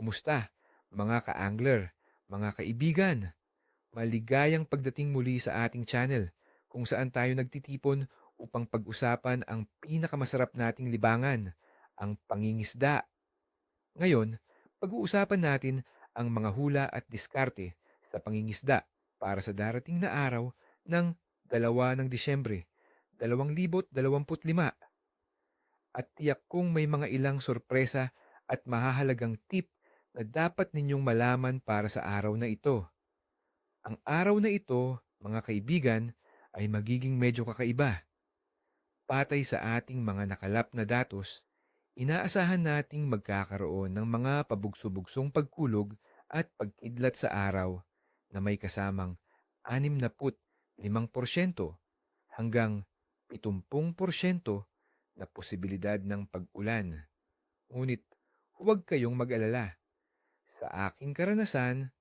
Kumusta, mga ka-angler, mga kaibigan? Maligayang pagdating muli sa ating channel kung saan tayo nagtitipon upang pag-usapan ang pinakamasarap nating libangan, ang pangingisda. Ngayon, pag-uusapan natin ang mga hula at diskarte sa pangingisda para sa darating na araw ng 2 ng Disyembre, 2025. At tiyak kong may mga ilang sorpresa at mahahalagang tip na dapat ninyong malaman para sa araw na ito. Ang araw na ito, mga kaibigan, ay magiging medyo kakaiba. Patay sa ating mga nakalap na datos, inaasahan nating magkakaroon ng mga pabugso-bugsong pagkulog at pagkidlat sa araw na may kasamang 65% hanggang 70% na posibilidad ng pag-ulan. Ngunit huwag kayong mag-alala. Sa aking karanasan,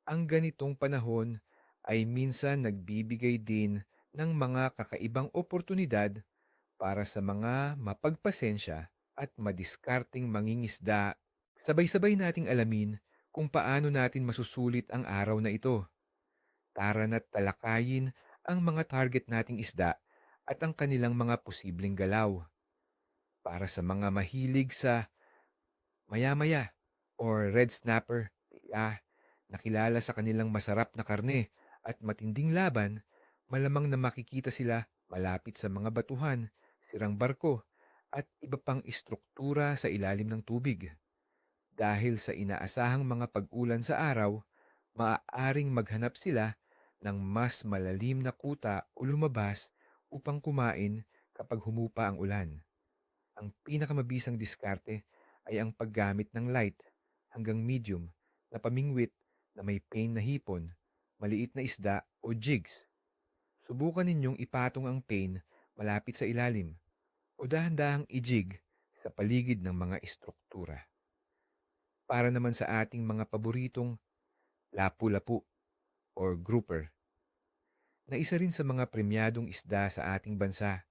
ang ganitong panahon ay minsan nagbibigay din ng mga kakaibang oportunidad para sa mga mapagpasensya at madiskarteng mangingisda. Sabay-sabay nating alamin kung paano natin masusulit ang araw na ito. Tara na't talakayin ang mga target nating isda at ang kanilang mga posibleng galaw. Para sa mga mahilig sa maya-maya or red snapper, nakilala sa kanilang masarap na karne at matinding laban, malamang na makikita sila malapit sa mga batuhan, sirang barko, at iba pang istruktura sa ilalim ng tubig. Dahil sa inaasahang mga pag-ulan sa araw, maaaring maghanap sila ng mas malalim na kuta o lumabas upang kumain kapag humupa ang ulan. Ang pinakamabisang diskarte ay ang paggamit ng light hanggang medium na pamingwit na may pain na hipon, maliit na isda o jigs. Subukan ninyong ipatong ang pain malapit sa ilalim o dahan-dahang i-jig sa paligid ng mga istruktura. Para naman sa ating mga paboritong lapu-lapu or grouper, na isa rin sa mga premyadong isda sa ating bansa.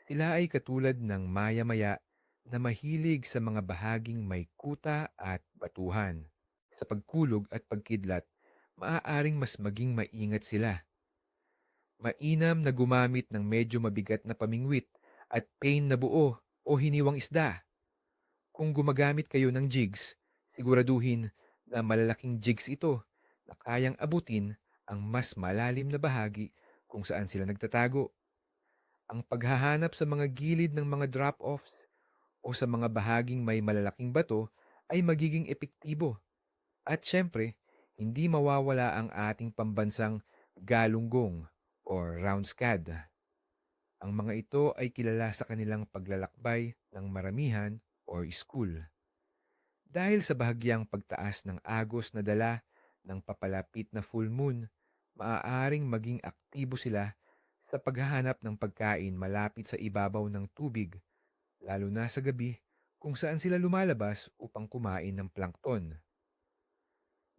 Sila ay katulad ng maya-maya na mahilig sa mga bahaging may kuta at batuhan. Sa pagkulog at pagkidlat, maaaring mas maging maingat sila. Mainam na gumamit ng medyo mabigat na pamingwit at pain na buo o hiniwang isda. Kung gumagamit kayo ng jigs, siguraduhin na malalaking jigs ito na kayang abutin ang mas malalim na bahagi kung saan sila nagtatago. Ang paghahanap sa mga gilid ng mga drop-offs o sa mga bahaging may malalaking bato ay magiging epektibo. At syempre, hindi mawawala ang ating pambansang galunggong or round scad. Ang mga ito ay kilala sa kanilang paglalakbay ng maramihan or school. Dahil sa bahagyang pagtaas ng agos na dala ng papalapit na full moon, maaaring maging aktibo sila sa paghahanap ng pagkain malapit sa ibabaw ng tubig, lalo na sa gabi kung saan sila lumalabas upang kumain ng plankton.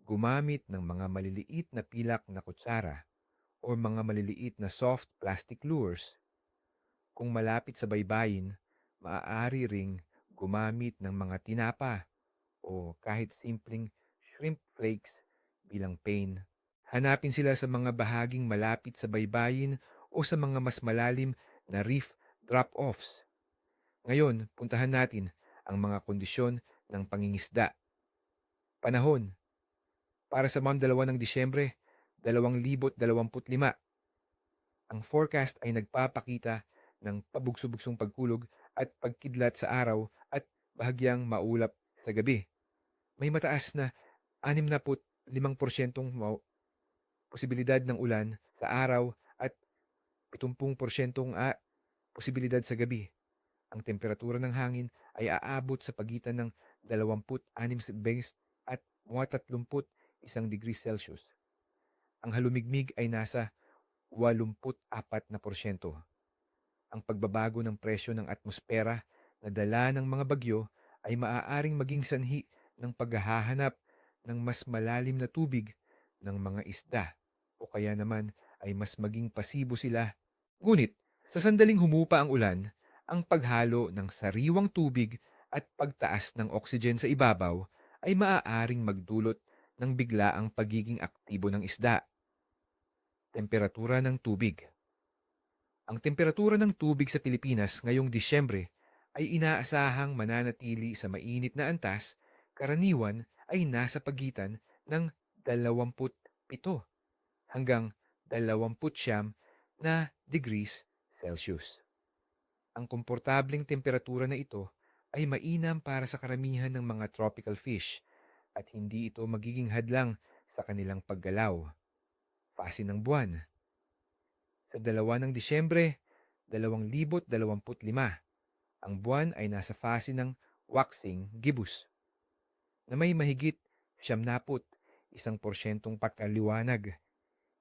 Gumamit ng mga maliliit na pilak na kutsara o mga maliliit na soft plastic lures. Kung malapit sa baybayin, maaari ring gumamit ng mga tinapa o kahit simpleng shrimp flakes bilang pain. Hanapin sila sa mga bahaging malapit sa baybayin o sa mga mas malalim na reef drop-offs. Ngayon, puntahan natin ang mga kondisyon ng pangingisda. Panahon. Para sa mga 2 ng Disyembre, 2025. Ang forecast ay nagpapakita ng pabugso-bugsong pagkulog at pagkidlat sa araw at bahagyang maulap sa gabi. May mataas na 65% posibilidad ng ulan sa araw at 70% posibilidad sa gabi. Ang temperatura ng hangin ay aabot sa pagitan ng 26 at 31 degrees Celsius. Ang halumigmig ay nasa 84%. Ang pagbabago ng presyo ng atmosfera na dala ng mga bagyo ay maaaring maging sanhi ng paghahanap ng mas malalim na tubig ng mga isda o kaya naman ay mas maging pasibo sila. Ngunit, sa sandaling humupa ang ulan, ang paghalo ng sariwang tubig at pagtaas ng oxygen sa ibabaw ay maaaring magdulot ng biglaang pagiging aktibo ng isda. Temperatura ng tubig. Ang temperatura ng tubig sa Pilipinas ngayong Disyembre ay inaasahang mananatili sa mainit na antas, karaniwan ay nasa pagitan ng 27 hanggang 29 na degrees Celsius. Ang komportableng temperatura na ito ay mainam para sa karamihan ng mga tropical fish at hindi ito magiging hadlang sa kanilang paggalaw. Fase ng buwan. Sa 2 ng Disyembre, 2025, ang buwan ay nasa fase ng waxing gibbous na may mahigit 71% pagkaliwanag.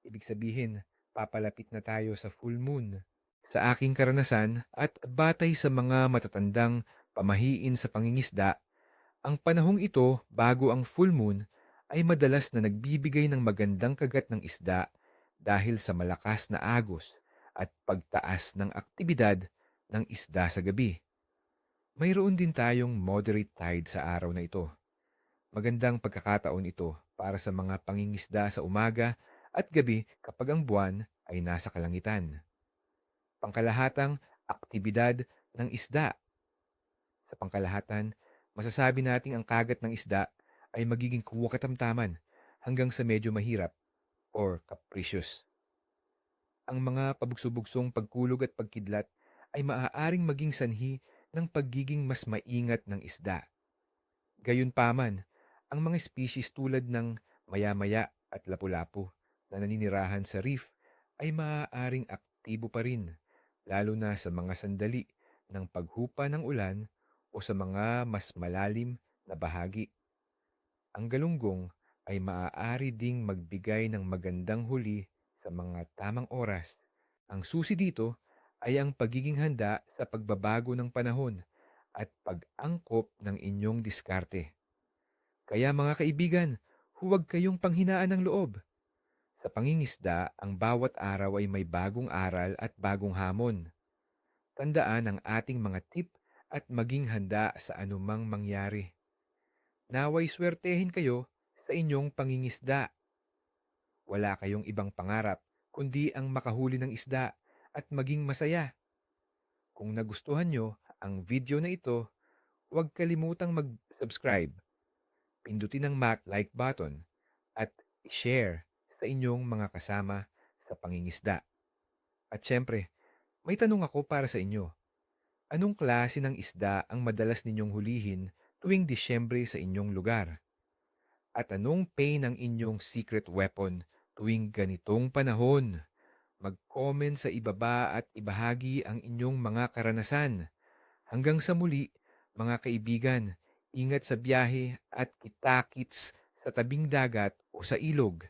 Ibig sabihin, papalapit na tayo sa full moon. Sa aking karanasan at batay sa mga matatandang pamahiin sa pangingisda, ang panahong ito bago ang full moon ay madalas na nagbibigay ng magandang kagat ng isda dahil sa malakas na agos at pagtaas ng aktibidad ng isda sa gabi. Mayroon din tayong moderate tide sa araw na ito. Magandang pagkakataon ito para sa mga pangingisda sa umaga at gabi kapag ang buwan ay nasa kalangitan. Pangkalahatang aktibidad ng isda. Sa pangkalahatan, masasabi nating ang kagat ng isda ay magiging katamtaman hanggang sa medyo mahirap or capricious. Ang mga pabugso-bugsong pagkulog at pagkidlat ay maaaring maging sanhi ng pagiging mas maingat ng isda. Gayunpaman, ang mga species tulad ng maya-maya at lapu-lapu na naninirahan sa reef ay maaaring aktibo pa rin, lalo na sa mga sandali ng paghupa ng ulan o sa mga mas malalim na bahagi. Ang galunggong ay maaari ding magbigay ng magandang huli sa mga tamang oras. Ang susi dito ay ang pagiging handa sa pagbabago ng panahon at pag-angkop ng inyong diskarte. Kaya mga kaibigan, huwag kayong panghinaan ng loob. Sa pangingisda, ang bawat araw ay may bagong aral at bagong hamon. Tandaan ang ating mga tip at maging handa sa anumang mangyari. Naway swertehin kayo sa inyong pangingisda. Wala kayong ibang pangarap kundi ang makahuli ng isda at maging masaya. Kung nagustuhan nyo ang video na ito, huwag kalimutang mag-subscribe, pindutin ang like button at i-share sa inyong mga kasama sa pangingisda. At syempre, may tanong ako para sa inyo. Anong klase ng isda ang madalas ninyong hulihin tuwing Disyembre sa inyong lugar? At anong pain ang inyong secret weapon tuwing ganitong panahon? Mag-comment sa ibaba at ibahagi ang inyong mga karanasan. Hanggang sa muli, mga kaibigan, ingat sa biyahe at kita-kits sa tabing dagat o sa ilog.